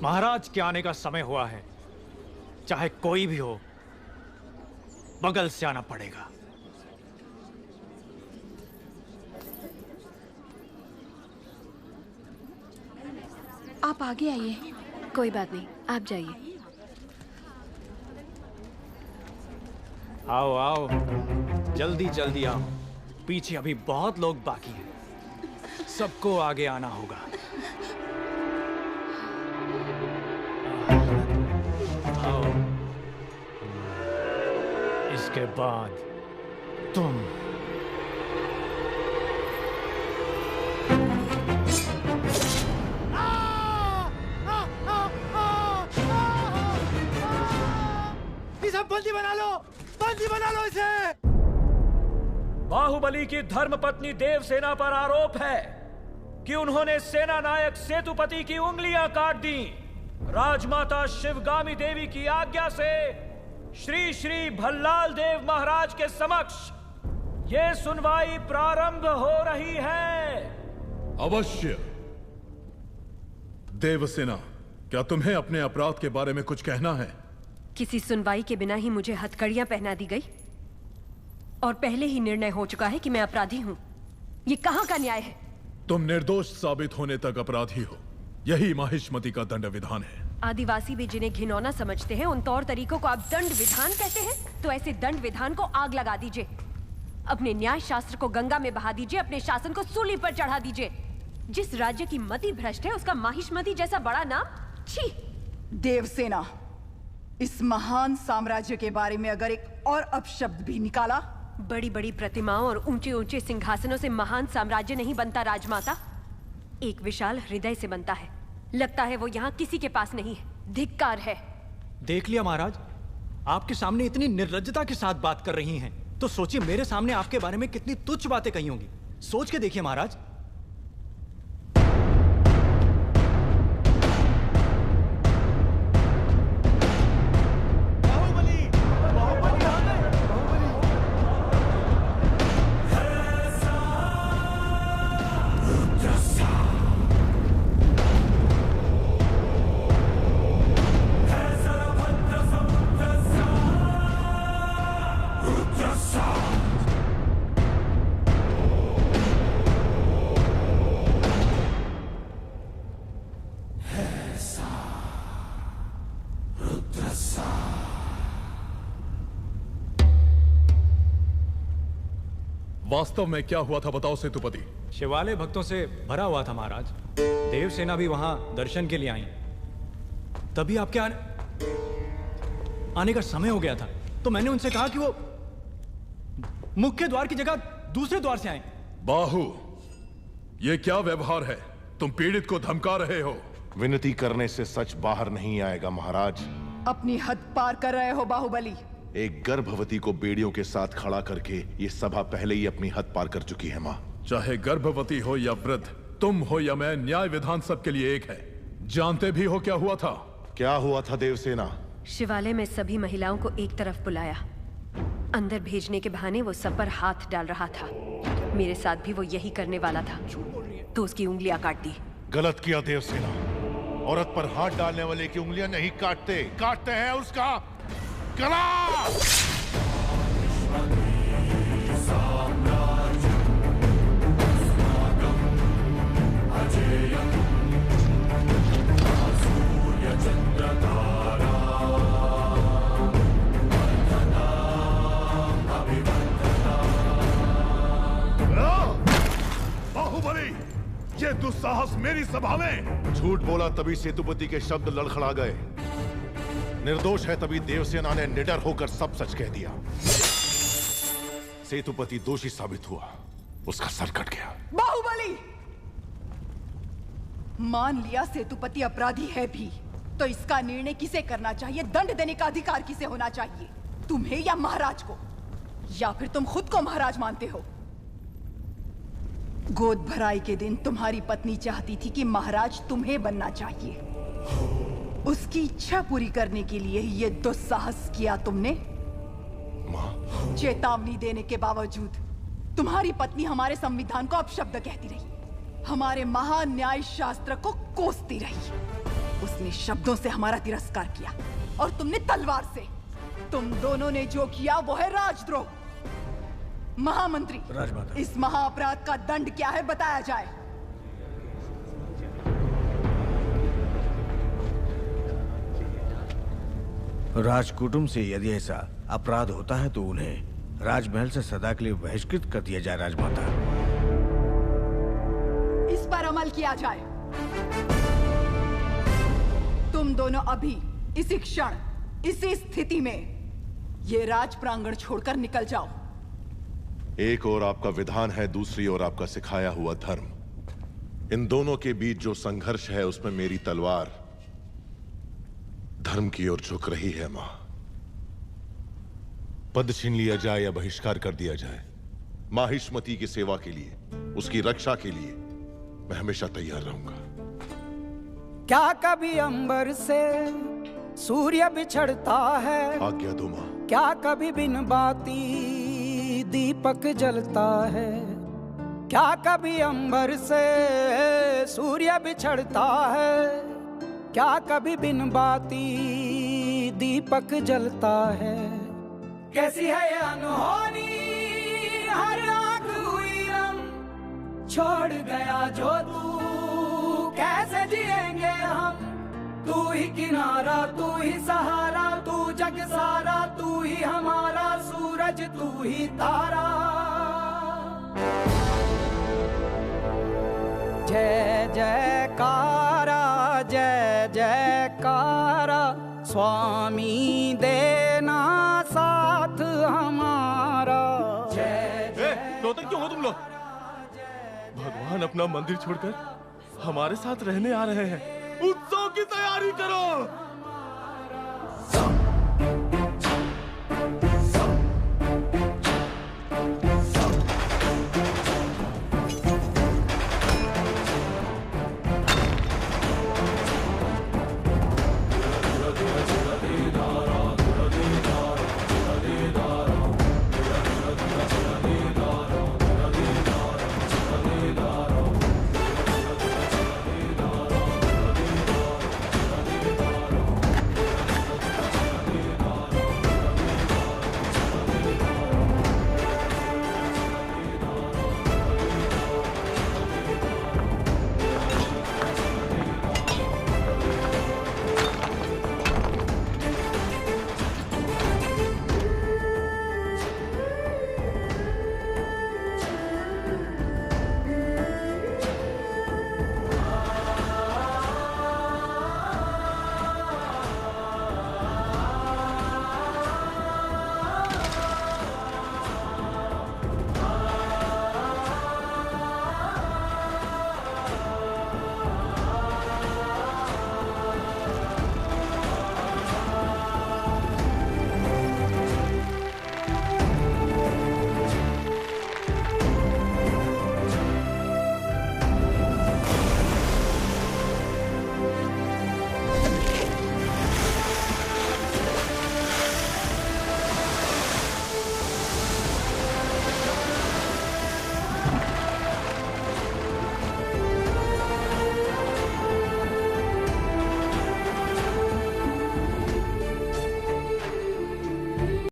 महाराज के आने का समय हुआ है। चाहे कोई भी हो, बगल से आना पड़ेगा। आप आगे आइए। कोई बात नहीं, आप जाइए। आओ आओ, जल्दी जल्दी आओ। पीछे अभी बहुत लोग बाकी हैं। सबको आगे आना होगा। आओ। इसके बाद तुम। इसे बंदी बना लो, बंदी बना लो इसे। बाहुबली की धर्मपत्नी देवसेना पर आरोप है कि उन्होंने सेना नायक सेतुपति की उंगलियां काट दी। राजमाता शिवगामी देवी की आज्ञा से श्री श्री भल्लाल देव महाराज के समक्ष ये सुनवाई प्रारंभ हो रही है। अवश्य। देवसेना, क्या तुम्हें अपने अपराध के बारे में कुछ कहना है? किसी सुनवाई के बिना ही मुझे हथकड़ियां पहना दी गई और पहले ही निर्णय हो चुका है कि मैं अपराधी हूं। ये कहां का न्याय है? तुम निर्दोष साबित होने तक अपराधी हो। यही माहिष्मति का दंड विधान है। आदिवासी भी जिन्हें घिनौना समझते हैं, उन तौर तरीकों को आप दंड विधान कहते हैं? तो ऐसे दंड विधान को आग लगा दीजिए। अपने न्याय शास्त्र को गंगा में बहा दीजिए, अपने शासन को सूली पर चढ़ा दीजिए। जिस राज्य की मति भ्रष्ट है, उसका माहिष्मति जैसा बड़ा नाम, छी। देवसेना, इस महान साम्राज्य के बारे में अगर एक और अपशब्द भी निकाला। बड़ी बड़ी प्रतिमाओं और ऊंचे ऊंचे सिंहासनों से महान साम्राज्य नहीं बनता राजमाता, एक विशाल हृदय से बनता है। लगता है वो यहाँ किसी के पास नहीं है। धिक्कार है। देख लिया महाराज, आपके सामने इतनी निर्लज्जता के साथ बात कर रही हैं, तो सोचिए मेरे सामने आपके बारे में कितनी तुच्छ बातें कही होंगी। सोच के देखिए महाराज। वास्तव में क्या हुआ था बताओ सेतुपति। शिवालय भक्तों से भरा हुआ था महाराज। देवसेना भी वहां दर्शन के लिए आई। तभी आपके आने का समय हो गया था, तो मैंने उनसे कहा कि वो मुख्य द्वार की जगह दूसरे द्वार से आए। बाहु, ये क्या व्यवहार है? तुम पीड़ित को धमका रहे हो। विनती करने से सच बाहर नहीं आएगा महाराज। अपनी हद पार कर रहे हो बाहुबली। एक गर्भवती को बेड़ियों के साथ खड़ा करके ये सभा पहले ही अपनी हद पार कर चुकी है मां। चाहे गर्भवती हो या वृद्ध, तुम हो या मैं, न्याय विधान सबके लिए एक है। जानते भी हो क्या हुआ था? क्या हुआ था देवसेना? शिवालय में सभी महिलाओं को एक तरफ बुलाया। अंदर भेजने के बहाने वो सब पर हाथ डाल रहा था। मेरे साथ भी वो यही करने वाला था, तो उसकी उंगलियां काट दी। गलत किया देवसेना। औरत पर हाथ डालने वाले की उंगलियां नहीं काटते, काटते हैं उसका गला। बाहुबली, ये दुस्साहस मेरी सभा में। झूठ बोला तभी सेतुपति के शब्द लड़खड़ा गए। निर्दोष है तभी देवसेना ने निडर होकर सब सच कह दिया। सेतुपति दोषी साबित हुआ, उसका सर कट गया। बाहुबली, मान लिया सेतुपति अपराधी है भी, तो इसका निर्णय किसे करना चाहिए, दंड देने का अधिकार किसे होना चाहिए? तुम्हें या महाराज को? या फिर तुम खुद को महाराज मानते हो? गोद भराई के दिन तुम्हारी पत्नी चाहती थी कि महाराज तुम्हें बनना चाहिए। उसकी इच्छा पूरी करने के लिए ये दुस्साहस किया तुमने। चेतावनी देने के बावजूद तुम्हारी पत्नी हमारे संविधान को अपशब्द कहती रही, हमारे महान न्याय शास्त्र को कोसती रही। उसने शब्दों से हमारा तिरस्कार किया और तुमने तलवार से। तुम दोनों ने जो किया वो है राजद्रोह। महामंत्री, राजमाता, इस महाअपराध का दंड क्या है बताया जाए। राजकुटुंब से यदि ऐसा अपराध होता है तो उन्हें राजमहल से सदा के लिए बहिष्कृत कर दिया जाए। राजमाता, इस पर अमल किया जाए। तुम दोनों अभी इसी क्षण इसी स्थिति में ये राज प्रांगण छोड़कर निकल जाओ। एक ओर आपका विधान है, दूसरी ओर आपका सिखाया हुआ धर्म। इन दोनों के बीच जो संघर्ष है उसमें मेरी तलवार धर्म की ओर झुक रही है। मां, पद छीन लिया जाए या बहिष्कार कर दिया जाए, माहिष्मती की सेवा के लिए, उसकी रक्षा के लिए मैं हमेशा तैयार रहूंगा। क्या कभी अंबर से सूर्य बिछड़ता है? आज्ञा दो मां। क्या कभी बिन बाती दीपक जलता है? क्या कभी अंबर से सूर्य बिछड़ता है? क्या कभी बिन बाती दीपक जलता है? कैसी है ये अनहोनी, हर आंख हुई रम, छोड़ गया जो तू कैसे जिएंगे हम? तू ही किनारा, तू ही सहारा, तू जग सारा, तू ही हमारा सूरज, तू ही तारा। जय जयकारा, जय जयकारा, स्वामी देना साथ हमारा। जय जय। रोते क्यों हो तुम लोग? भगवान अपना मंदिर छोड़कर हमारे साथ रहने आ रहे हैं। उत्सव की तैयारी करो।